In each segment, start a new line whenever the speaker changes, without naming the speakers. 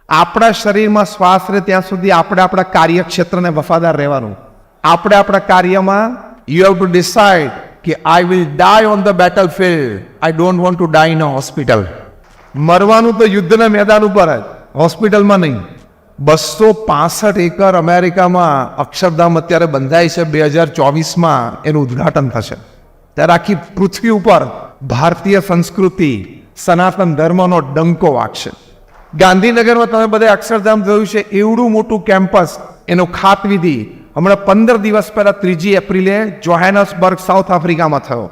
આપણા શરીરમાં શ્વાસ રહે ત્યાં સુધી આપણે આપણા કાર્યક્ષેત્રને વફાદાર રહેવાનું. આપણે આપણા કાર્યમાં યુ હેવ ટુ ડિસાઇડ કે I will die on the battlefield, I don't want to die in a hospital. મરવાનું તો યુદ્ધના મેદાન ઉપર જ, હોસ્પિટલમાં નહીં. 265 એકર અમેરિકામાં અક્ષરધામ અત્યારે બંધાય છે. 2024માં એનું ઉદ્ઘાટન થશે. ત્યારે આખી પૃથ્વી ઉપર ભારતીય સંસ્કૃતિ, સનાતન ધર્મનો ડંકો વાગશે. ગાંધીનગરમાં તમે બધે અક્ષરધામ જોયું છે, એવડું મોટું કેમ્પસ, એનો ખાતવિધિ હમણાં 15 દિવસ પહેલા 3 એપ્રિલે જોહાનસબર્ગ સાઉથ આફ્રિકામાં થયો.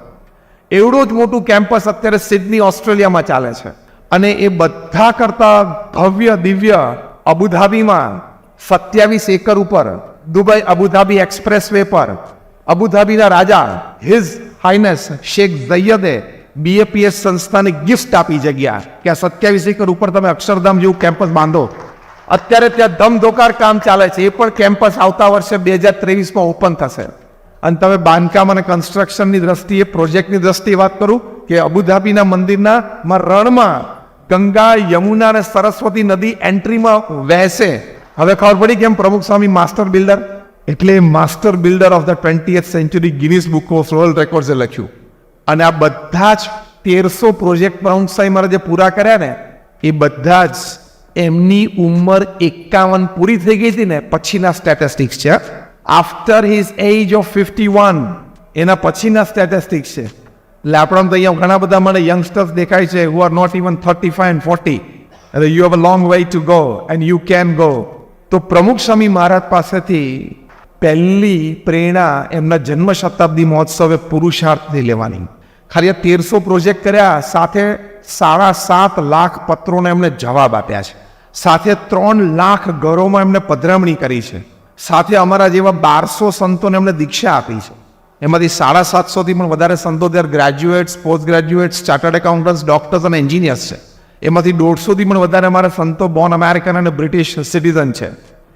એવડું જ મોટું કેમ્પસ અત્યારે સિડની ઓસ્ટ્રેલિયામાં ચાલે છે. અને એ બધા કરતા ભવ્ય દિવ્ય અબુધાબીમાં 27 એકર ઉપર દુબઈ અબુધાબી એક્સપ્રેસ વે પર અબુધાબીના રાજા હિઝ હાઇનેસ શેખ ઝૈયદે BAPS સંસ્થાને ગિફ્ટ આપી જગ્યા કે આ 27 એકર ઉપર તમે અક્ષરધામ જેવું કેમ્પસ બાંધો. અત્યારે ત્યાં ધમધોકાર કામ ચાલે છે. એ પણ કેમ્પસ આવતા વર્ષે 2023માં ઓપન થશે. અને તમે બાંધકામ અને કન્સ્ટ્રક્શનની દ્રષ્ટિએ, પ્રોજેક્ટની દ્રષ્ટિએ વાત કરું કે અબુધાબીના મંદિરના રણમાં ગંગા, યમુના અને સરસ્વતી નદી એન્ટ્રીમાં વહેશે. હવે ખબર પડી કેમ પ્રમુખ સ્વામી માસ્ટર બિલ્ડર, એટલે master builder of the 20th century Guinness book of world રેકોર્ડ્સે લખ્યું. અને આ બધા જ 1300 પ્રોજેક્ટ પ્રમુખ સ્વામી મહારાજે પૂરા કર્યા ને, એ બધા જ એમની ઉંમર 51 પૂરી થઈ ગઈ હતી ને પછીના સ્ટેટિસ્ટિક્સ છે. આફ્ટર હિઝ એજ ઓફ 51 એના પછીના સ્ટેટિસ્ટિક્સ છે. એટલે આપણા તો અહીંયા ઘણા બધા મને યંગસ્ટર્સ દેખાય છે who are not even 35 and 40. એટલે you have a long way to go and you can go. તો પ્રમુખ સ્વામી મહારાજ પાસેથી પહેલી પ્રેરણા એમના જન્મ શતાબ્દી મહોત્સવે પુરુષાર્થથી લેવાની. ખાલી 1300 પ્રોજેક્ટ કર્યા, સાથે 7.5 લાખ પત્રોને એમને જવાબ આપ્યા છે, સાથે 3 લાખ ઘરોમાં એમને પધરામણી કરી છે, સાથે અમારા જેવા 1200 સંતોને એમને દીક્ષા આપી છે. એમાંથી 750 પણ વધારે સંતો ત્યાં graduates, post graduates, chartered accountants, doctors અને એન્જિનિયર્સ છે. એમાંથી 150 પણ વધારે અમારા સંતો બોર્ન અમેરિકન અને બ્રિટિશ સિટીઝન છે.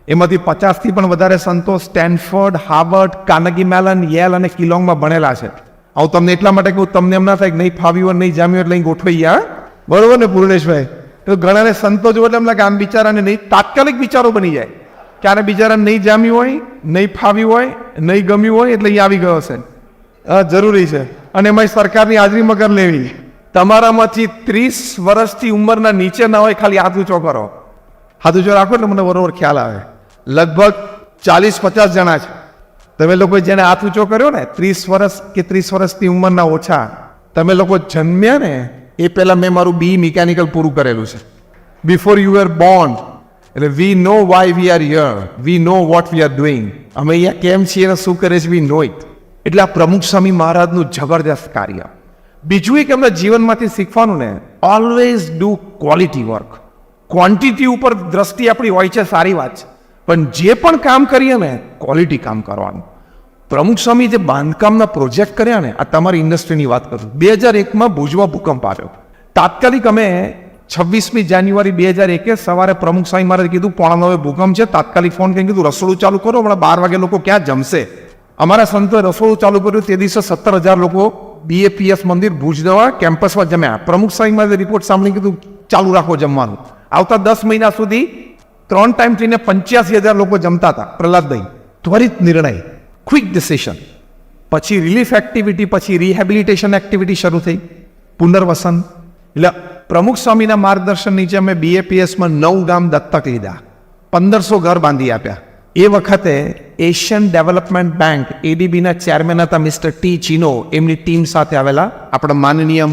એમાંથી 50 પણ વધારે સંતો Stanford, Harvard, Carnegie melon, Yale અને કિલોંગમાં ભણેલા છે. આવું તમને એટલા માટે કહું, તમને એમ ના થાય કે નહીં ફાવ્યું હોય, નહીં જામ્યું એટલે અહીં ગોઠવાઈ ગયા. બરોબર ને પૂર્ણેશભાઈ? તો ઘણાને સંતો જોવો એટલે એમ લાગે આમ બિચારાને નહીં, તાત્કાલિક વિચારો બની જાય કે આને બિચારાને નહીં જામ્યું હોય, નહીં ફાવ્યું હોય, નહીં ગમ્યું હોય એટલે અહીંયા આવી ગયો છે. જરૂરી છે. અને એમાં સરકારની હાજરીમાં કરી લેવી. તમારામાંથી 30 વર્ષથી ઉંમરના નીચે ના હોય, ખાલી હાથ ઊંચો કરો. હાથ ઊંચો રાખો એટલે મને બરોબર ખ્યાલ આવે. લગભગ 40-50 જણા છે. તમે લોકો જેને હાથ ઊંચો કર્યો ને, 30 વર્ષ કે 30 વર્ષની ઉંમરના ઓછા, તમે લોકો જન્મ્યા ને એ પહેલાં મેં મારું BE મિકેનિકલ પૂરું કરેલું છે. Before you are born. એટલે we know why we are here, we know what we are doing. અમે અહીંયા કેમ છીએ અને શું કરે છે, વી નો ઇટ. એટલે આ પ્રમુખ સ્વામી મહારાજનું જબરદસ્ત કાર્ય. બીજું એક એમના જીવનમાંથી શીખવાનું ને, always do quality work. Quantity ઉપર દ્રષ્ટિ આપણી હોય છે, સારી વાત છે, પણ જે પણ કામ કરીએ ને ક્વોલિટી કામ કરવાનું. પ્રમુખ સ્વામી જે બાંધકામના પ્રોજેક્ટ કર્યા ને, આ તમારી ઇન્ડસ્ટ્રીની વાત કરું, 2001માં ભુજમાં ભૂકંપ આવ્યો. તાત્કાલિક અમે 26મી જાન્યુઆરી 2001 સવારે પ્રમુખ સ્વામી મહારાજે કીધું 8:45 ભૂકંપ છે, તાત્કાલિક ફોન કરીને કીધું રસોડું ચાલુ કરો, હમણાં 12 વાગે લોકો ક્યાં જમશે. અમારા સંતોએ રસોડું ચાલુ કર્યું. તે દિવસે 17,000 લોકો BAPS મંદિર ભુજ દવા કેમ્પસમાં જમ્યા. પ્રમુખ સ્વામી મહારાજે રિપોર્ટ સાંભળી કીધું ચાલુ રાખો જમવાનું. આવતા 10 મહિના સુધી 3 ટાઈમ થઈને 85,000 લોકો જમતા હતા. પ્રહલાદભાઈ, ત્વરિત નિર્ણય, ક્વિક ડિસિશન. પછી રિલીફ એક્ટિવિટી, પછી રિહેબિલિટેશન એક્ટિવિટી શરૂ થઈ, પુનર્વસન. એટલે પ્રમુખ સ્વામીના માર્ગદર્શન નીચે અમે BAPSમાં 9 ગામ દત્તક લીધા, 1500 ઘર બાંધી આપ્યા. એ વખતે એશિયન ડેવલપમેન્ટ બેંક ADBના ચેરમેન હતા મિસ્ટર ટી ચીનો, એમની ટીમ સાથે આવેલા આપણા માનનીય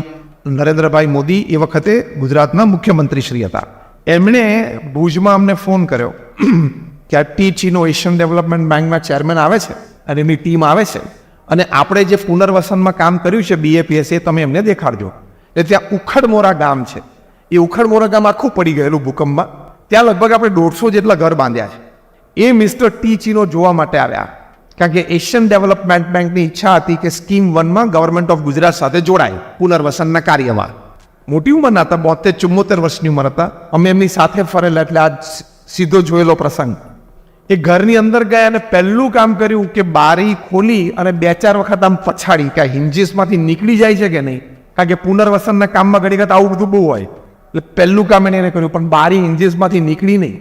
નરેન્દ્રભાઈ મોદી એ વખતે ગુજરાતના મુખ્યમંત્રી શ્રી હતા. એમણે ભુજમાં અમને ફોન કર્યો કે આ ટી ચીનો એશિયન ડેવલપમેન્ટ બેંકના ચેરમેન આવે છે અને એમની ટીમ આવે છે, અને આપણે જે પુનર્વસનમાં કામ કર્યું છે BAPS એ તમે એમને દેખાડજો. એટલે ત્યાં ઉખડમોરા ગામ છે. એ ઉખડમોરા ગામ આખું પડી ગયેલું ભૂકંપમાં. ત્યાં લગભગ આપણે 150 જેટલા ઘર બાંધ્યા છે. એ મિસ્ટર ટી ચીનો જોવા માટે આવ્યા, કારણ કે એશિયન ડેવલપમેન્ટ બેંકની ઈચ્છા હતી કે સ્કીમ 1માં ગવર્મેન્ટ ઓફ ગુજરાત સાથે જોડાય પુનર્વસનના કાર્યમાં. મોટી ઉંમરના હતા, 72-74 વર્ષની ઉંમર હતા. અમે એમની સાથે ફરેલા, એટલે આ સીધો જોયેલો પ્રસંગ. એ ઘરની અંદર ગયા અને પહેલું કામ કર્યું કે બારી ખોલી અને 2-4 વખત આમ પછાડી કે હિન્જીસમાંથી નીકળી જાય છે કે નહીં, કારણ કે પુનર્વસનના કામમાં ઘણી વખત આવું બધું બહુ હોય. એટલે પહેલું કામ એને કર્યું, પણ બારી ઇન્જીસમાંથી નીકળી નહીં.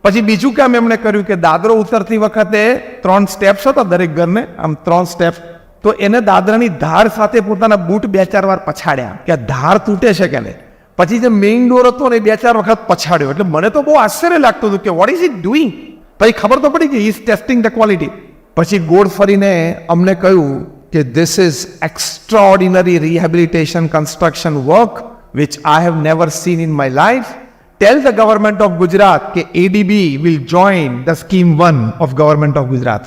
પછી બીજું કામ એમણે કર્યું કે દાદરો ઉતરતી વખતે 3 સ્ટેપ્સ હતા દરેક ઘરને, આમ 3 સ્ટેપ. તો એને દાદરાની ધાર સાથે પોતાના બૂટ 2-4 વાર પછાડ્યા કે આ ધાર તૂટે છે કે નહીં. પછી જે મેઇન ડોર હતો ને 2-4 વખત પછાડ્યો. એટલે મને તો બહુ આશ્ચર્ય લાગતું હતું કે વોટ ઇઝ ઇટ ડુઈંગ. પછી ખબર તો પડી કે ઇઝ ટેસ્ટિંગ ધ ક્વોલિટી. પછી ગોળ ફરીને અમને કહ્યું કે this is extraordinary rehabilitation construction work which I have never seen in my life. Tell the government of Gujarat કે ADB will join the scheme 1 of government of Gujarat.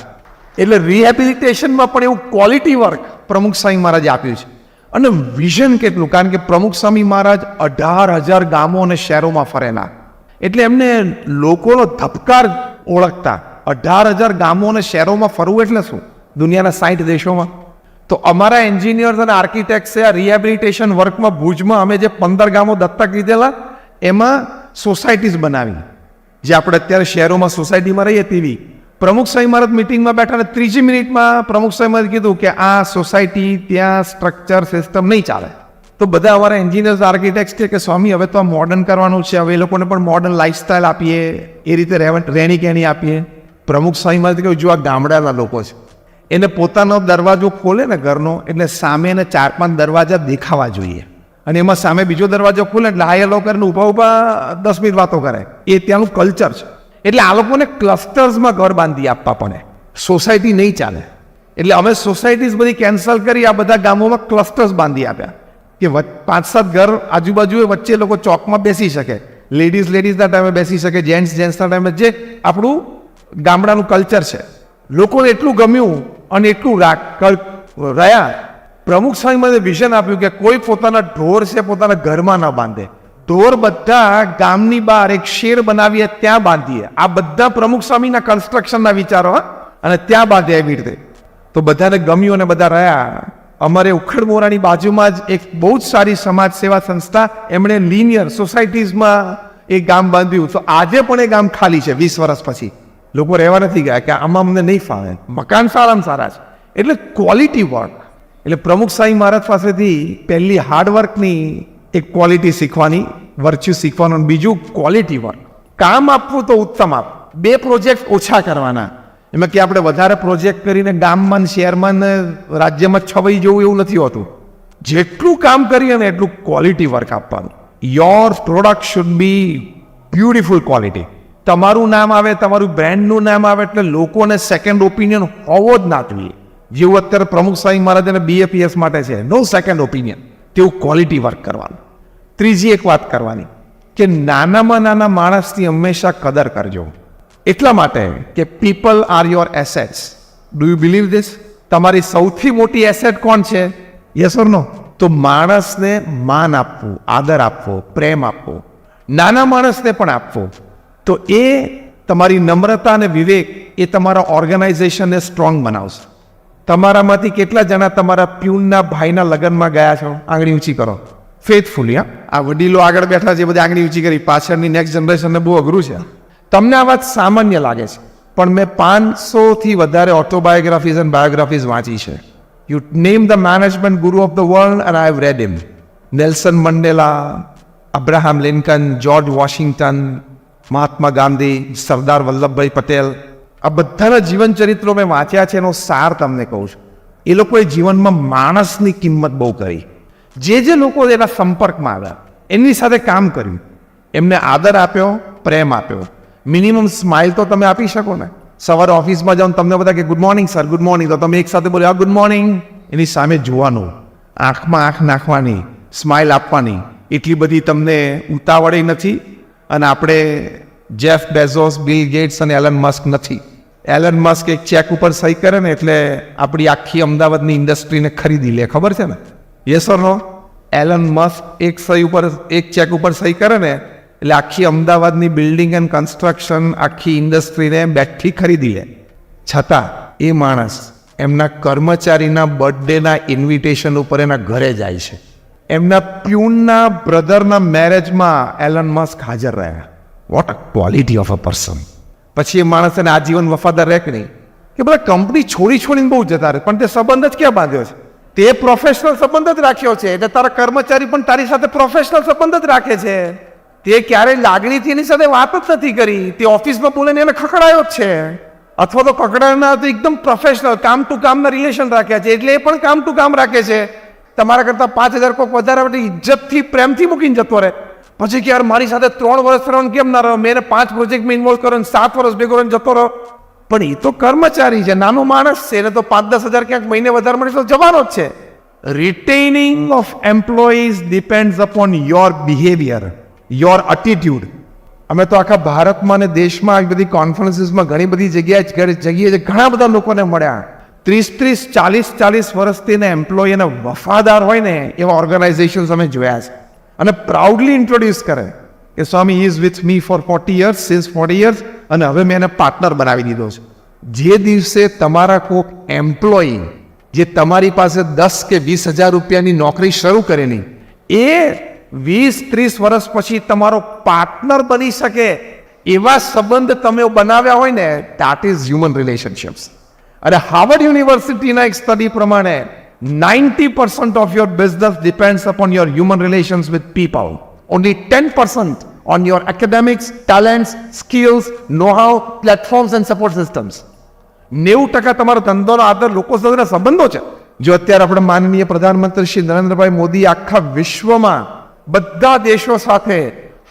એટલે રિહેબિલિટેશનમાં પણ એવું ક્વોલિટી વર્ક પ્રમુખ સ્વામી મહારાજે આપ્યું છે. અને વિઝન કેટલું, કારણ કે પ્રમુખ સ્વામી મહારાજ 18,000 ગામો અને શહેરોમાં ફરેલા. એટલે એમને લોકોનો ધબકાર ઓળખતા. 18,000 ગામો અને શહેરોમાં ફરવું એટલે શું? દુનિયાના 60 દેશોમાં. તો અમારા એન્જિનિયર્સ અને આર્કિટેક્ટ્સે આ રિહેબિલિટેશન વર્કમાં ભુજમાં અમે જે 15 ગામો દત્તક લીધેલા એમાં સોસાયટીઝ બનાવી, જે આપણે અત્યારે શહેરોમાં સોસાયટીમાં રહીએ તેવી. પ્રમુખ સ્વામી મહારાજ મિટિંગમાં બેઠા અને 3જી મિનિટમાં પ્રમુખ સ્વામી મહારાજ કીધું કે આ સોસાયટી ત્યાં સ્ટ્રક્ચર સિસ્ટમ નહીં ચાલે. તો બધા અમારા એન્જિનિયર્સ આર્કિટેક્ટ્સ કે સ્વામી હવે તો આ મોડર્ન કરવાનું છે, હવે એ લોકોને પણ મોડર્ન લાઈફસ્ટાઈલ આપીએ, એ રીતે રહેણી કહેણી આપીએ. પ્રમુખ સ્વામી મહારાજ કહ્યું જો આ ગામડાના લોકો છે, એને પોતાનો દરવાજો ખોલે ને ઘરનો એટલે સામે એને 4-5 દરવાજા દેખાવા જોઈએ. અને એમાં સામે બીજો દરવાજો ખોલે એટલે આ લોકો ઊભા 10 મિનિટ વાતો કરે. એ ત્યાંનું કલ્ચર છે. એટલે આ લોકોને ક્લસ્ટર્સમાં ઘર બાંધી આપવા પડે, સોસાયટી નહીં ચાલે. એટલે અમે સોસાયટીઝ બધી કેન્સલ કરી આ બધા ગામોમાં ક્લસ્ટર્સ બાંધી આપ્યા કે 5-7 ઘર આજુબાજુ વચ્ચે લોકો ચોકમાં બેસી શકે, લેડીઝના ટાઈમે બેસી શકે, જેન્ટ્સના ટાઈમે, જે આપણું ગામડાનું કલ્ચર છે. લોકોને એટલું ગમ્યું અને એટલું રહ્યા. પ્રમુખ સ્વામી મને વિઝન આપ્યું કે કોઈ પોતાના ઢોર છે પોતાના ઘરમાં ન બાંધે, ઢોર બધા ગામની બહાર એક શેર બનાવીએ ત્યાં બાંધીએ. આ બધા પ્રમુખ સ્વામીના કન્સ્ટ્રક્શનના વિચારો, અને ત્યાં બાંધે એવી રીતે. તો બધાને ગમ્યું અને બધા રહ્યા. અમારે ઉખડમોરાની બાજુમાં જ એક બહુ જ સારી સમાજ સેવા સંસ્થા, એમણે લિનિયર સોસાયટીઝમાં એક ગામ બાંધ્યું. તો આજે પણ એ ગામ ખાલી છે 20 વર્ષ પછી. લોકો રહેવા નથી ગયા કે આમાં અમને નહીં ફાવે, મકાન સારામાં સારા છે. એટલે ક્વોલિટી વર્ક. એટલે પ્રમુખ સ્વામી મહારાજ પાસેથી પહેલી હાર્ડવર્કની એક ક્વોલિટી શીખવાની, વર્ચ્યુ શીખવાનું. બીજું ક્વોલિટી વર્ક. કામ આપવું તો ઉત્તમ આપ, 2 પ્રોજેક્ટ ઓછા કરવાના. એમાં કે આપણે વધારે પ્રોજેક્ટ કરીને ગામમાં શહેરમાં રાજ્યમાં છવાઈ જવું એવું નથી હોતું. જેટલું કામ કરીએ ને એટલું ક્વોલિટી વર્ક આપવાનું. Your product should be beautiful quality. તમારું નામ આવે, તમારું બ્રાન્ડનું નામ આવે એટલે લોકોને સેકન્ડ ઓપિનિયન હોવો જ ના જોઈએ. જેવું અત્યારે પ્રમુખ સ્વામી મહારાજને BAPS માટે છે, નો સેકન્ડ ઓપિનિયન. તેવું ક્વોલિટી વર્ક કરવાનું. ત્રીજી એક વાત કરવાની કે નાનામાં નાના માણસની હંમેશા કદર કરજો. એટલા માટે કે people are your assets. Do you believe this? તમારી સૌથી મોટી એસેટ કોણ છે? યસ ઓર નો? તો માણસને માન આપવું, આદર આપવો, પ્રેમ આપવો, નાના માણસને પણ આપવો. તો એ તમારી નમ્રતા અને વિવેક એ તમારા ઓર્ગેનાઇઝેશનને સ્ટ્રોંગ બનાવશે. તમારામાંથી કેટલા જણા તમારા પ્યુનના ભાઈના લગ્નમાં ગયા છો? આંગળી ઊંચી કરો. ફેથફુલી. આ વડીલો આગળ બેઠા છે, બધી આંગળી ઊંચી કરી. પાછળની નેક્સ્ટ જનરેશનને બહુ અઘરું છે. તમને આ વાત સામાન્ય લાગે છે, પણ મેં 500થી વધારે ઓટોબાયોગ્રાફીઝ એન્ડ બાયોગ્રાફીઝ વાંચી છે. You name the management guru of the world and I have read him. Nelson Mandela, Abraham Lincoln, George Washington, Mahatma Gandhi, Sardar Vallabhbhai Patel, આ બધાના જીવન ચરિત્રો મેં વાંચ્યા છે. એનો સાર તમને કહું છું. એ લોકોએ જીવનમાં માણસની કિંમત બહુ કરી. જે લોકો એના સંપર્કમાં આવ્યા એમની સાથે કામ કર્યું, એમને આદર આપ્યો, પ્રેમ આપ્યો. મિનિમમ સ્માઇલ તો તમે આપી શકો ને. સવારે ઓફિસમાં જાઓ તમને બધા કે good morning sir, good morning, તો તમે એક સાથે બોલ્યો ગુડ મોર્નિંગ. એની સામે જોવાનું, આંખમાં આંખ નાખવાની, સ્માઇલ આપવાની. એટલી બધી તમને ઉતાવળી નથી. અને આપણે જેફ બેઝોસ, બિલ ગેટ્સ અને એલન મસ્ક નથી. એલન મસ્ક એક ચેક ઉપર સહી કરે ને એટલે આપણી આખી અમદાવાદની ઇન્ડસ્ટ્રીને ખરીદી લે, ખબર છે ને? Yes or no? Elon Musk એક ચેક ઉપર સહી કરે ને એટલે આખી અમદાવાદની બિલ્ડિંગ એન્ડ કન્સ્ટ્રક્શન આખી ઇન્ડસ્ટ્રીને બેઠી ખરીદી લે. છતાં એ માણસ એમના કર્મચારીના બર્થડેના ઇન્વિટેશન ઉપર એના ઘરે જાય છે. એમના પ્યુનના બ્રધરના મેરેજમાં એલન મસ્ક હાજર રહ્યા. What a quality of a person. પછી એ માણસ એને આજીવન વફાદાર રહે કે નહીં? કે બધા કંપની છોડીને બહુ જતા રહે, પણ તે સંબંધ જ ક્યાં બાંધ્યો છે? તે પ્રોફેશનલ સંબંધ જ રાખ્યો છે. એટલે તારા કર્મચારી પણ તારી સાથે પ્રોફેશનલ સંબંધ જ રાખે છે. તે ક્યારેય લાગણીથી એની સાથે વાત જ નથી કરી, તે ઓફિસમાં બોલીને એને ખખડાયો જ છે, અથવા તો ખખડાના તો એકદમ પ્રોફેશનલ કામ ટુ કામના રિલેશન રાખ્યા છે, એટલે એ પણ કામ ટુ કામ રાખે છે. તમારા કરતાં 5,000 કોઈક વધારે ઇજ્જતથી પ્રેમથી મૂકીને જતો રહે, પછી કે યાર મારી સાથે 3 વર્ષ રહેવાનું કેમ ના રહ્યો, મેં 5 પ્રોજેક્ટમાં ઇન્વોલ્વ કર્યો, 7 વર્ષ ભેગો રહીને જતો રહ્યો. પણ એ તો કર્મચારી છે, નાનો માણસ છે, એને તો 5-10 હજાર ક્યાંક મહિને વધારે મળે તો જવાનો જ છે. Retaining of employees depends upon your behaviour, your attitude. અમે તો આખા ભારતમાં અને દેશમાં આવી બધી કોન્ફરન્સીસમાં ઘણી બધી જગ્યાએ ઘણા બધા લોકોને મળ્યા. 30, 40 વર્ષથી એમ્પ્લોય અને વફાદાર હોય ને એવા ઓર્ગેનાઇઝેશન્સ અમે જોયા છે, અને પ્રાઉડલી ઇન્ટ્રોડ્યુસ કરે કે Swami is with me for 40 years, since 40 years, અને હવે મેં એને પાર્ટનર બનાવી દીધો છે. જે દિવસે તમારા કોઈક એમ્પ્લોય જે તમારી પાસે 10 કે 20,000 રૂપિયાની નોકરી શરૂ કરેલી, એ 20-30 વર્ષ પછી તમારો પાર્ટનર બની શકે એવા સંબંધ તમે બનાવ્યા હોય ને, that is human relationships. અને હાર્વર્ડ યુનિવર્સિટીના એક સ્ટડી પ્રમાણે 90% of your business depends upon your human relations with people. Only 10% on your academics, talents, skills, know-how, platforms and support systems. 90% તમારો ધંધોનો આધાર લોકો સાથેના સંબંધો છે. જો અત્યારે આપણે માનનીય પ્રધાનમંત્રી શ્રી નરેન્દ્રભાઈ મોદી આખા વિશ્વમાં બધા દેશો સાથે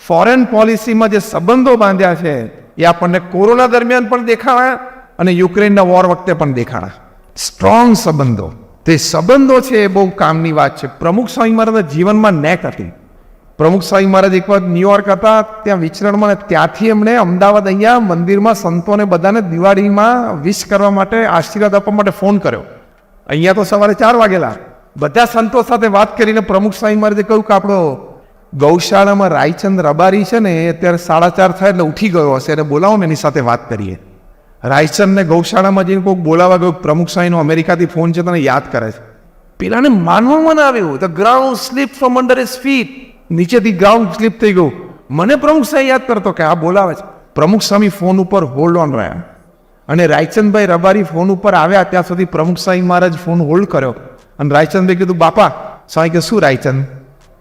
ફોરેન પોલિસીમાં જે સંબંધો બાંધ્યા છે, એ આપણને કોરોના દરમિયાન પણ દેખાણા અને યુક્રેનના વોર વખતે પણ દેખાણા. સ્ટ્રોંગ સંબંધો, તે સંબંધો છે એ બહુ કામની વાત છે. પ્રમુખ સ્વામી મહારાજના જીવનમાં નેક હતી. પ્રમુખ સ્વામી મહારાજ એક વખત ન્યુયોર્ક હતા, ત્યાં વિચરણમાં, ત્યાંથી એમણે અમદાવાદ અહીંયા મંદિરમાં સંતોને બધાને દિવાળીમાં વિશ કરવા માટે, આશીર્વાદ આપવા માટે ફોન કર્યો. અહીંયા તો સવારે 4 વાગેલા. બધા સંતો સાથે વાત કરીને પ્રમુખ સ્વામી મહારાજે કહ્યું કે આપણો ગૌશાળામાં રાયચંદ રબારી છે ને, એ અત્યારે 4:30 થાય એટલે ઉઠી ગયો હશે, એને બોલાવો ને એની સાથે વાત કરીએ. રાયચંદને ગૌશાળામાં જઈને કોઈક બોલાવા ગયો, પ્રમુખ સ્વામીનો અમેરિકાથી ફોન છે, તને યાદ કરે છે. પેલાને માનવામાં ના આવ્યું, the ground slip from under his feet, નીચેથી ગ્રાઉન્ડ સ્લીપ થઈ ગયું. મને પ્રમુખ સ્વામી યાદ કરતો કે આ બોલાવે છે. પ્રમુખ સ્વામી ફોન ઉપર હોલ્ડ ઓન રહ્યા, અને રાયચંદભાઈ રબારી ફોન ઉપર આવ્યા ત્યાં સુધી પ્રમુખ સ્વામી મહારાજ ફોન હોલ્ડ કર્યો. અને રાયચંદભાઈ કીધું, બાપા. સ્વામી કે શું રાયચંદ,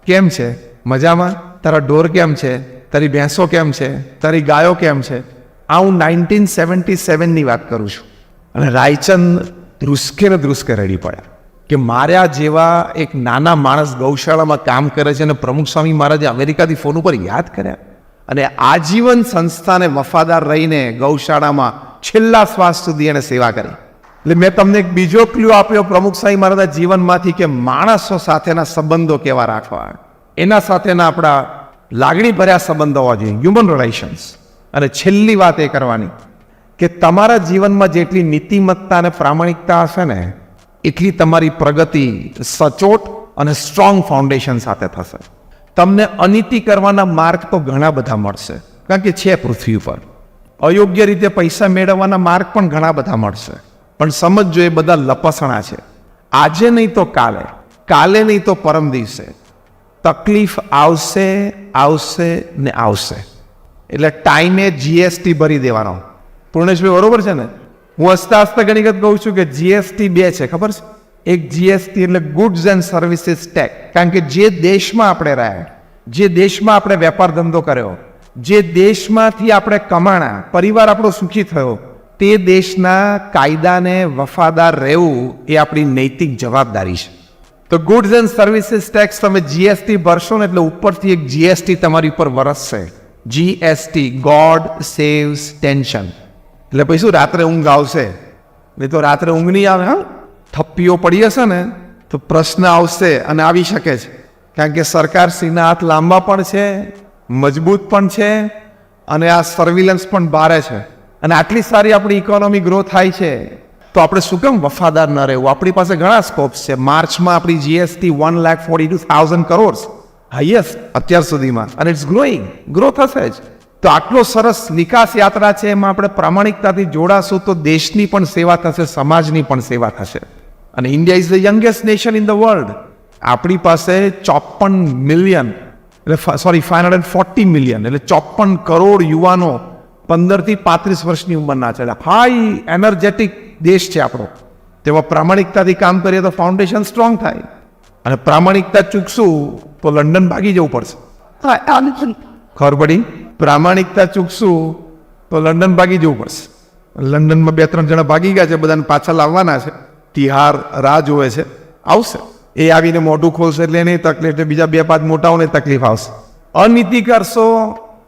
કેમ છે? મજામાં? તારા ઢોર કેમ છે? તારી ભેંસો કેમ છે? તારી ગાયો કેમ છે? આ હું 1977ની વાત કરું છું. અને રાયચંદ ધ્રુસકે રડી પડ્યા કે માર્યા જેવા એક નાના માણસ ગૌશાળામાં કામ કરે છે, અને પ્રમુખ સ્વામી મહારાજે અમેરિકાથી ફોન ઉપર યાદ કર્યા, અને આજીવન સંસ્થાને વફાદાર રહીને ગૌશાળામાં છેલ્લા શ્વાસ સુધી એને સેવા કરી. એટલે મેં તમને એક બીજો ક્લ્યુ આપ્યો પ્રમુખ સ્વામી મહારાજના જીવનમાંથી કે માણસો સાથેના સંબંધો કેવા રાખવા, એના સાથેના આપણા લાગણી ભર્યા સંબંધો હોવા જોઈએ, હ્યુમન રિલેશન્સ. અને છેલ્લી વાત એ કરવાની કે તમારા જીવનમાં જેટલી નીતિમત્તા અને પ્રામાણિકતા હશે ને, એટલી તમારી પ્રગતિ સચોટ અને સ્ટ્રોંગ ફાઉન્ડેશન સાથે થશે. તમને અનીતિ કરવાના માર્ગ તો ઘણા બધા મળશે, કારણ કે છે પૃથ્વી ઉપર. અયોગ્ય રીતે પૈસા મેળવવાના માર્ગ પણ ઘણા બધા મળશે, પણ સમજજો એ બધા લપસણા છે. આજે નહીં તો કાલે, કાલે નહીં તો પરમ દિવસે તકલીફ આવશે ને આવશે. એટલે ટાઈમે જીએસટી ભરી દેવાનો. પૂર્ણેશભાઈ બરોબર છે ને? હું હસતા ઘણી વખત કહું છું કે જીએસટી 2 છે, ખબર છે? એક જીએસટી એટલે ગુડ્સ એન્ડ સર્વિસીસ ટેક્સ. કારણ કે જે દેશમાં આપણે રહ્યા, જે દેશમાં આપણે વેપાર ધંધો કર્યો, જે દેશમાંથી આપણે કમાણા, પરિવાર આપણો સુખી થયો, તે દેશના કાયદાને વફાદાર રહેવું એ આપણી નૈતિક જવાબદારી છે. તો ગુડ્સ એન્ડ સર્વિસીસ ટેક્સ તમે જીએસટી ભરશો ને એટલે ઉપરથી એક જીએસટી તમારી ઉપર વરસશે. GST, God saves tension. એટલે પછી શું, રાત્રે ઊંઘ આવશે? નહીં તો રાત્રે ઊંઘ નહીં આવે. હા, થપ્પીઓ પડી હશે ને તો પ્રશ્ન આવશે, અને આવી શકે છે, કારણ કે સરકારશ્રીના હાથ લાંબા પણ છે, મજબૂત પણ છે, અને આ સર્વિલન્સ પણ ભારે છે. અને આટલી સારી આપણી ઇકોનોમી ગ્રો થાય છે, તો આપણે શું કેમ વફાદાર ન રહેવું? આપણી પાસે ઘણા સ્કોપ્સ છે. માર્ચમાં આપણી જીએસટી 1,42,000 કરોડ હાઈએસ્ટ અત્યાર સુધીમાં, અને ઇટ્સ ગ્રો થશે જ. તો આટલો સરસ નિકાસ યાત્રા છે, એમાં આપણે પ્રામાણિકતાથી જોડાશું તો દેશની પણ સેવા થશે, સમાજની પણ સેવા થશે. અને India is the youngest nation in the world. આપણી પાસે 54 મિલિયન, એટલે 540 મિલિયન, એટલે 54 કરોડ યુવાનો 15 થી 35 વર્ષની ઉંમરના છે. હાઈ એનર્જેટિક દેશ છે આપણો. તેમાં પ્રામાણિકતાથી કામ કરીએ તો ફાઉન્ડેશન સ્ટ્રોંગ થાય. અને પ્રામાણિકતા ચૂકશું તો લંડન ભાગી જવું પડશે. ખબર પડી? પ્રામાણિકતા ચૂકશું તો લંડન ભાગી જવું પડશે. લંડનમાં 2-3 જણા ભાગી ગયા છે, બધાને પાછા લાવવાના છે. તિહાર રાહ જોવે છે, આવશે. એ આવીને મોઢું ખોલશે એટલે એની તકલીફ, બીજા 2-5 મોટાઓને તકલીફ આવશે. અનીતિ કરશો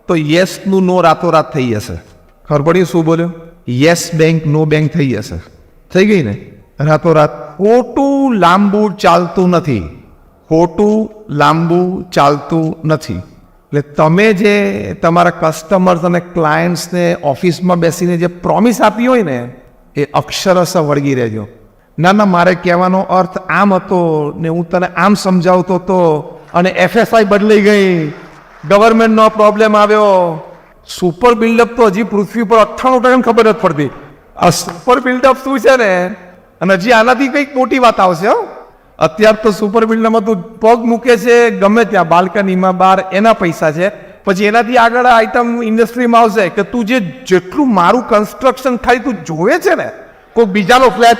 તો યસનું નો રાતોરાત થઈ જશે. ખબર પડી શું બોલ્યો? યસ બેંક નો બેંક થઈ જશે. થઈ ગઈ ને રાતોરાત. ખોટું લાંબુ ચાલતું નથી. ખોટું લાંબુ ચાલતું નથી. એટલે તમે જે તમારા કસ્ટમર્સ અને ક્લાયન્ટ્સને ઓફિસમાં બેસીને જે પ્રોમિસ આપી હોય ને એ અક્ષરશઃ વળગી રહેજો. ના ના, મારે કહેવાનો અર્થ આમ હતો ને હું તને આમ સમજાવતો હતો અને FSI બદલાઈ ગઈ, ગવર્મેન્ટનો પ્રોબ્લેમ આવ્યો. સુપર બિલ્ડઅપ તો હજી પૃથ્વી પર 98% ખબર નથી પડતી. આ સુપર બિલ્ડઅપ શું છે ને, અને હજી આનાથી કંઈક મોટી વાત આવશે. અત્યારે તો સુપર બિલ્ડરમાં તું પગ મૂકે છે ગમે ત્યાં બાલ્કનીમાં બહાર, એના પૈસા છે. પછી એનાથી આગળ આઈટમ ઇન્ડસ્ટ્રીમાં આવશે કે તું જેટલું મારું કન્સ્ટ્રક્શન ખાલી તું જોવે છે ને, કોઈ બીજાનો ફ્લેટ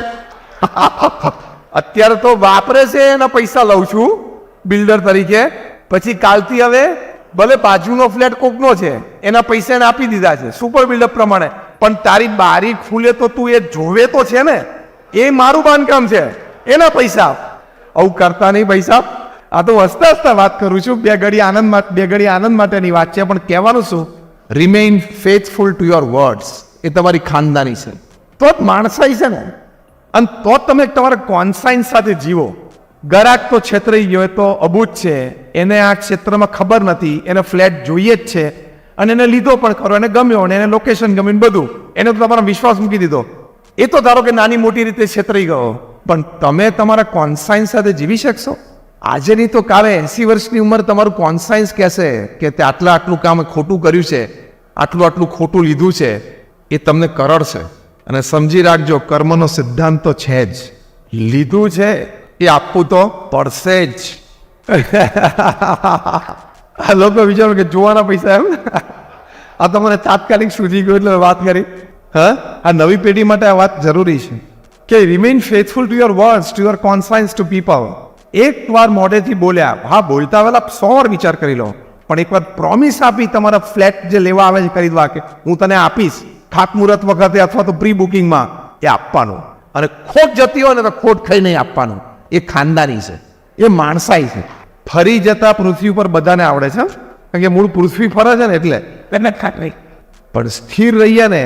અત્યારે તો વાપરે છે એના પૈસા લઉં છું બિલ્ડર તરીકે. પછી કાલથી હવે ભલે બાજુનો ફ્લેટ કોકનો છે એના પૈસા એને આપી દીધા છે સુપર બિલ્ડર પ્રમાણે, પણ તારી બારી ખુલે તો તું એ જોવે તો છે ને, એ મારું બાંધકામ છે, એના પૈસા. આવું કરતા નહીં પૈસા. આ તો હસતા હસતા વાત કરું છું, બે ઘડી આનંદ માટેની વાત છે. પણ કહેવાનું શું? Remain faithful to your words. એ તમારી ખાનદાની છે, તો જ માણસાઈ છે ને, અને તો જ તમે તમારા કોન્સાઇન્સ સાથે જીવો. ગરાક તો છેતરાઈ ગયો, એ તો અબૂજ છે, એને આ ક્ષેત્રમાં ખબર નથી, એને ફ્લેટ જોઈએ જ છે અને એને લીધો પણ ખરો, એને ગમ્યો અને એને લોકેશન ગમ્યું બધું, એને તો તમારો વિશ્વાસ મૂકી દીધો. એ તો ધારો કે નાની મોટી રીતે છેતરાઈ ગયો, પણ તમે તમારા કોન્સાઇન્સ સાથે જીવી શકશો? આજે નહીં તો કાલે 80 વર્ષની ઉંમર તમારું કોન્સાઇન્સ કહેશે કે તે આટલું કામ ખોટું કર્યું છે, આટલું ખોટું લીધું છે, એ તમને કરડશે. અને સમજી રાખજો, કર્મનો સિદ્ધાંત તો છે જ, લીધું છે એ આપવું તો પડશે જ. આ લોકો વિચારો કે જોવાના પૈસા એમ. આ તો મને તાત્કાલિક સૂચી ગયું એટલે વાત કરી. આ નવી પેઢી માટે આ વાત જરૂરી છે કે remain faithful to your words, to your conscience, to people. એક વાર મોઢેથી બોલ્યા, હા બોલતા પહેલા 100 વાર વિચાર કરી લો, પણ એકવાર પ્રોમિસ આપી તમારા ફ્લેટ જે લેવા આવે છે ખરીદવા કે હું તને આપીશ ખાતમુહૂર્ત વખતે અથવા તો પ્રી બુકિંગમાં, એ આપવાનું. અને ખોટ જતી હોય ને તો ખોટ ખાઈ નહીં આપવાનું. એ ખાનદાની છે, એ માણસાઈ છે. ફરી જતા પૃથ્વી ઉપર બધાને આવડે છે, કારણ કે મૂળ પૃથ્વી ફરે છે ને એટલે પણ સ્થિર રહીએ ને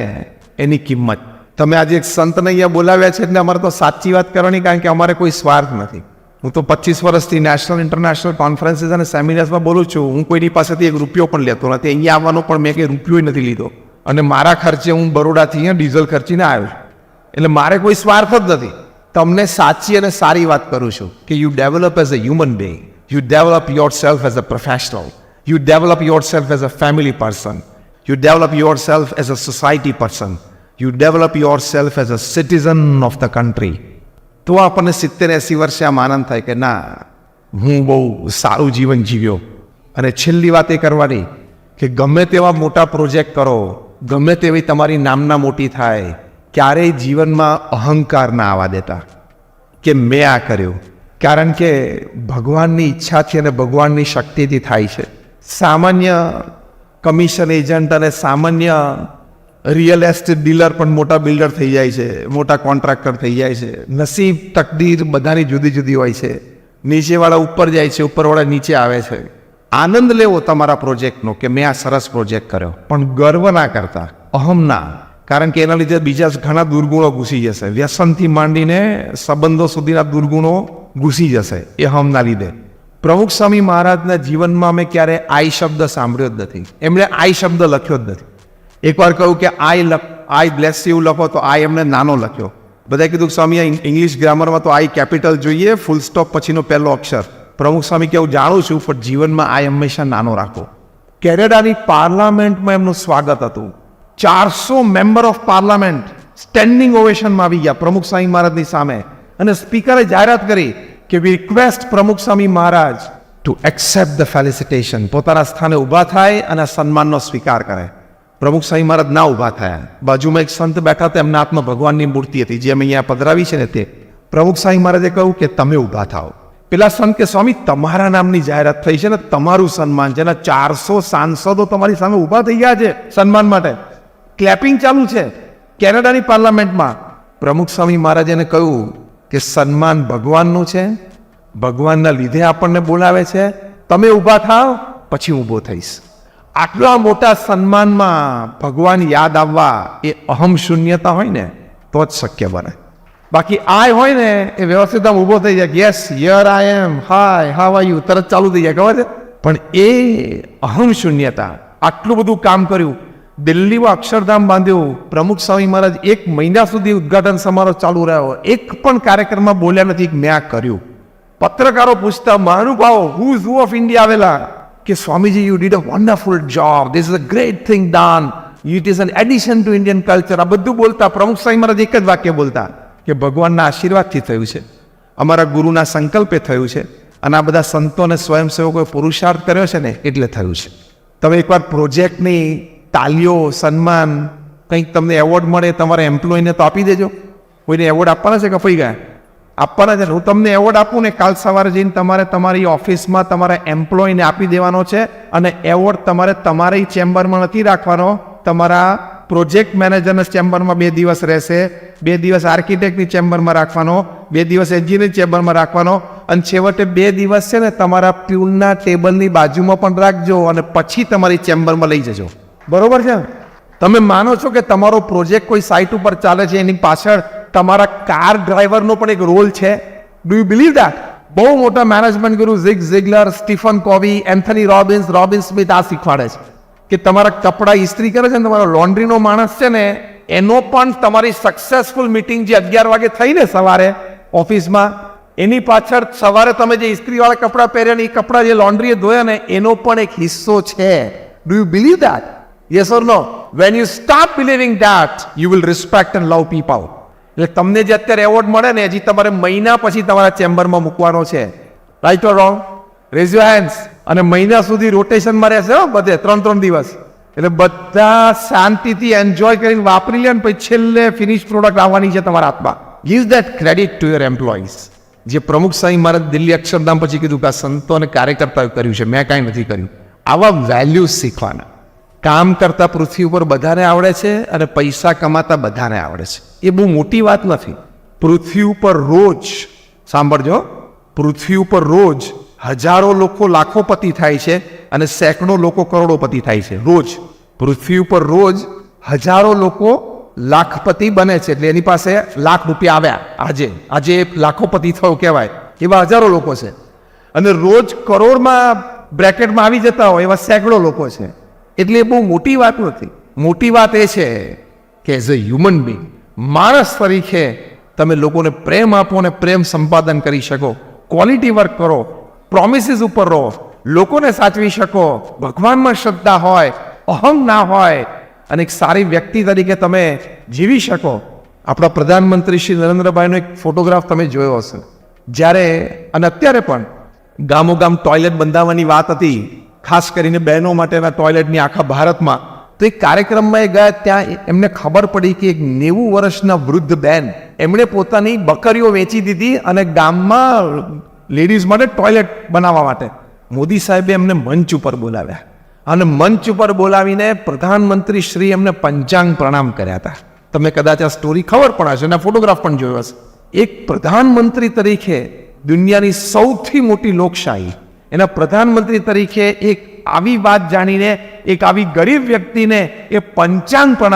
એની કિંમત. તમે આજે એક સંતને અહીંયા બોલાવ્યા છે એટલે અમારે તો સાચી વાત કરવાની, કારણ કે અમારે કોઈ સ્વાર્થ નથી. હું તો 25 વર્ષથી નેશનલ ઇન્ટરનેશનલ કોન્ફરન્સીસ અને સેમિનાર્સમાં બોલું છું. હું કોઈની પાસેથી 1 રૂપિયો પણ લેતો નથી. અહીંયા આવવાનો પણ મેં કંઈ રૂપિયો નથી લીધો, અને મારા ખર્ચે હું બરોડાથી અહીંયા ડીઝલ ખર્ચીને આવ્યો. એટલે મારે કોઈ સ્વાર્થ જ નથી. તમને સાચી અને સારી વાત કરું છું કે you develop as a human being, you develop your self as a professional, you develop your self as a family person, you develop your self as a society person, you develop your self as a citizen of the country. તો આપણને 70-80 વર્ષે આમ આનંદ થાય કે ના, હું બહુ સારું જીવન જીવ્યો. અને છેલ્લી વાત એ કરવાની કે ગમે તેવા મોટા પ્રોજેક્ટ કરો, ગમે તેવી તમારી નામના મોટી થાય, ક્યારેય જીવનમાં અહંકાર ના આવવા દેતા કે મેં આ કર્યું, કારણ કે ભગવાનની ઈચ્છાથી અને ભગવાનની શક્તિથી થાય છે. સામાન્ય કમિશન એજન્ટ અને સામાન્ય રિયલ એસ્ટેટ ડીલર પણ મોટા બિલ્ડર થઈ જાય છે, મોટા કોન્ટ્રાક્ટર થઈ જાય છે. નસીબ, તકદીર બધાની જુદી જુદી હોય છે. નીચેવાળા ઉપર જાય છે, ઉપરવાળા નીચે આવે છે. આનંદ લેવો તમારા પ્રોજેક્ટનો કે મેં આ સરસ પ્રોજેક્ટ કર્યો, પણ ગર્વ ના કરતા, અહમ ના, કારણ કે એના લીધે બીજા ઘણા દુર્ગુણો ઘૂસી જશે. વ્યસનથી માંડીને સંબંધો સુધીના દુર્ગુણો ઘૂસી જશે એ અહમના લીધે. પ્રમુખ સ્વામી મહારાજના જીવનમાં અમે ક્યારે આઈ શબ્દ સાંભળ્યો જ નથી. એમણે આઈ શબ્દ લખ્યો જ નથી. એકવાર કહ્યું કે આઈ બ્લેસ યુ લખો, તો આઈ એમને નાનો લખ્યો. બધાએ કીધું કે સ્વામી ઇંગ્લિશ ગ્રામરમાં તો આઈ કેપિટલ જોઈએ, ફૂલ સ્ટોપ પછીનો પહેલો અક્ષર. પ્રમુખ સ્વામી કે હું જાણું છું, પણ જીવનમાં આઈ હંમેશા નાનો રાખો. કેનેડાની પાર્લામેન્ટમાં એમનું સ્વાગત હતું. 400 મેમ્બર ઓફ પાર્લામેન્ટ સ્ટેન્ડિંગ ઓવેશનમાં આવી ગયા પ્રમુખ સ્વામી મહારાજની સામે, અને સ્પીકરે જાહેરાત કરી કે વી રિક્વેસ્ટ પ્રમુખ Swami Maharaj two accept the ફેલિસિટેશન. પોતાના સ્થાને ઊભા થાય અને સન્માનનો સ્વીકાર કરે. પ્રમુખ સ્વામી મહારાજ ના ઊભા થયા. બાજુમાં એક સંત બેઠા હતા, એમના હાથમાં ભગવાનની મૂર્તિ હતી જે અમે અહીંયા પધરાવી છે ને તે. પ્રમુખ સ્વામી મહારાજે કહ્યું કે તમે ઊભા થાઓ. પેલા સંત કે સ્વામી તમારા નામની જાહેરાત થઈ છે ને તમારું સન્માન છે ને 400 સાંસદો તમારી સામે ઊભા થઈ ગયા છે સન્માન માટે, ક્લેપિંગ ચાલુ છે કેનેડાની પાર્લામેન્ટમાં. પ્રમુખ સ્વામી મહારાજે કહ્યું કે સન્માન ભગવાનનું છે, ભગવાનના લીધે આપણને બોલાવે છે, તમે ઊભા થાવ પછી ઊભો થઈશ. આટલા મોટા સન્માનમાં ભગવાન યાદ આવવા એ અહમ શૂન્યતા હોય ને તો જ શક્ય બને. બાકી આ હોય ને એ વ્યવસ્થિત આમ ઊભો થઈ જાય, yes here I am, hi how are you, તરત ચાલુ થઈ જાય, ખબર છે. પણ એ અહમ શૂન્યતા, આટલું બધું કામ કર્યું, દિલ્હીમાં અક્ષરધામ બાંધ્યું, પ્રમુખ સ્વામી મહારાજ 1 મહિના સુધી ઉદ્ઘાટન સમારોહ ચાલુ રહ્યો, એક પણ કાર્યક્રમમાં બોલ્યા નથી મેં આ કર્યું. પત્રકારો પૂછતા, મહાનુભાવો who is who of India આવેલા, કે Swamiji you did a wonderful job, this is a great thing done, it is an addition to Indian culture. આ બધું બોલતા પ્રમુખ સ્વામી મહારાજ એક જ વાક્ય બોલતા કે ભગવાનના આશીર્વાદથી થયું છે, અમારા ગુરુના સંકલ્પે થયું છે, અને આ બધા સંતો અને સ્વયંસેવકોએ પુરુષાર્થ કર્યો છે ને એટલે થયું છે. તમે એકવાર પ્રોજેક્ટની તાલીઓ, સન્માન, કંઈક તમને એવોર્ડ મળે તમારા એમ્પ્લોયને તો આપી દેજો. કોઈને એવોર્ડ આપવાના છે કે ફઈ ગયા આપવાના છે. હું તમને એવોર્ડ આપું ને કાલ સવારે જઈને તમારે તમારી ઓફિસમાં તમારા એમ્પ્લોયને આપી દેવાનો છે, અને એવોર્ડ તમારે તમારી ચેમ્બરમાં નથી રાખવાનો, તમારા પ્રોજેક્ટ મેનેજરના ચેમ્બરમાં 2 દિવસ રહેશે, 2 દિવસ આર્કિટેક્ટની ચેમ્બરમાં રાખવાનો, 2 દિવસ એન્જિનિયરની ચેમ્બરમાં રાખવાનો, અને છેવટે 2 દિવસ છે ને તમારા પ્યુનના ટેબલની બાજુમાં પણ રાખજો, અને પછી તમારી ચેમ્બરમાં લઈ જજો. બરોબર છે. તમે માનો છો કે તમારો પ્રોજેક્ટ કોઈ સાઇટ ઉપર ચાલે છે, એની પાછળ તમારા કાર ડ્રાઈવરનો પણ એક રોલ છે? Do you believe that? બહુ મોટા મેનેજમેન્ટ ગુરુ zig ઝિગલર, Stephen કોવી, Anthony Robbins, Robin Smith આ શીખવાડે છે કે તમારા કપડાં ઇસ્ત્રી કરે છે ને, તમારો લોન્ડ્રીનો માણસ છે ને, એનો પણ તમારી સક્સેસફુલ મીટિંગ જે 11 વાગે થઈ ને સવારે ઓફિસમાં, એની પાછળ સવારે તમે જે ઇસ્ત્રીવાળા કપડાં પહેર્યા ને એ કપડાં જે લોન્ડ્રીએ ધોયા ને એનો પણ એક હિસ્સો છે. Do you believe that? Yes or no? When you start believing that you will respect and love people. એટલે તમને જે અત્યારે એવોર્ડ મળે ને હજી તમારે મહિના પછી તમારા ચેમ્બરમાં મૂકવાનો છે. Right or wrong? Rays your hands. અને મહિના સુધી રોટેશનમાં રહેશે બધે 3-3 દિવસ. એટલે બધા શાંતિથી એન્જોય કરીને વાપરી લે ને પછી છેલ્લે ફિનિશ પ્રોડક્ટ આવવાની છે તમારા હાથમાં. Give that credit to your employees. જે પ્રમુખ સ્વામી મહારાજ દિલ્હી અક્ષરધામ પછી કીધું કે આ સંતો અને કાર્યકર્તાઓ કર્યું છે, મેં કાંઈ નથી કર્યું. આવા વેલ્યુઝ શીખવાના. કામ કરતા પૃથ્વી ઉપર બધાને આવડે છે, અને પૈસા કમાતા બધાને આવડે છે. એ બહુ મોટી વાત નથી. પૃથ્વી ઉપર રોજ, સાંભળજો, પૃથ્વી ઉપર રોજ હજારો લોકો લાખોપતિ થાય છે, અને સેંકડો લોકો કરોડોપતિ થાય છે રોજ. પૃથ્વી ઉપર રોજ હજારો લોકો લાખપતિ બને છે, એટલે એની પાસે લાખ રૂપિયા આવ્યા, આજે લાખોપતિ થયો કહેવાય, એવા હજારો લોકો છે. અને રોજ કરોડમાં બ્રેકેટમાં આવી જતા હોય એવા સેંકડો લોકો છે. એટલે એ બહુ મોટી વાત નથી. મોટી વાત એ છે કે એઝ અ હ્યુમન બિંગ, માણસ તરીકે તમે લોકોને પ્રેમ આપો અને પ્રેમ સંપાદન કરી શકો, ક્વોલિટી વર્ક કરો, પ્રોમિસીસ ઉપર રહો, લોકોને સાચવી શકો, ભગવાનમાં શ્રદ્ધા હોય, અહમ ના હોય, અને એક સારી વ્યક્તિ તરીકે તમે જીવી શકો. આપણા પ્રધાનમંત્રી શ્રી નરેન્દ્રભાઈનો એક ફોટોગ્રાફ તમે જોયો હશે, જ્યારે અને અત્યારે પણ ગામો ગામ ટોયલેટ બંધાવવાની વાત હતી, ખાસ કરીને બહેનો માટેના ટોયલેટની આખા ભારતમાં. તો એક કાર્યક્રમમાં એ ગયા, ત્યાં એમને ખબર પડી કે એક 90 વર્ષના વૃદ્ધ બેન, એમણે પોતાની બકરીઓ વેચી દીધી અને ગામમાં લેડીઝ માટે ટોયલેટ બનાવવા માટે મોદી સાહેબે એમને મંચ ઉપર બોલાવ્યા, અને મંચ ઉપર બોલાવીને પ્રધાનમંત્રી શ્રી એમને પંચાંગ પ્રણામ કર્યા હતા. તમને કદાચ આ સ્ટોરી ખબર પણ હશે અને ફોટોગ્રાફ પણ જોયો હશે. એક પ્રધાનમંત્રી તરીકે દુનિયાની સૌથી મોટી લોકશાહી, એના પ્રધાનમંત્રી તરીકે એક આવી વાત જાણીને એક આવી ગરીબ વ્યક્તિને એ પંચાંગ પ્રણામ